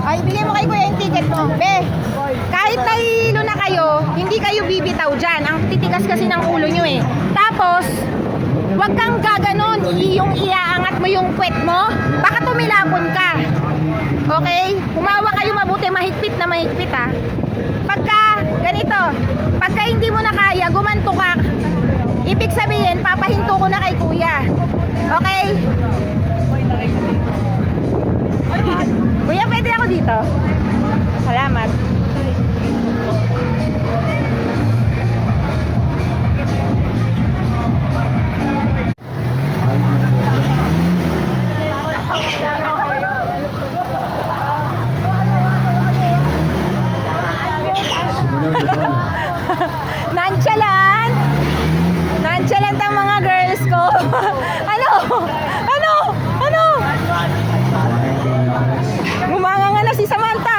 Ay, bigay mo kay kuya yung ticket mo. Be, kahit nahihilo na kayo, hindi kayo bibitaw dyan. Ang titigas kasi ng ulo nyo eh. Tapos, wag kang gaganon. Yung iaangat mo yung puwet mo, baka tumilapon ka. Okay? Humawa kayo mabuti, mahigpit na mahigpit ha. Pagka, ganito, pagka hindi mo na kaya, gumanto ka. Ibig sabihin, papahinto ko na kay kuya. Okay? Kuya, pwede ako dito? Salamat. Nonchalant! Nonchalant ang mga girls ko. Ano? Ano? Ano? Gumanga nga na si Samantha.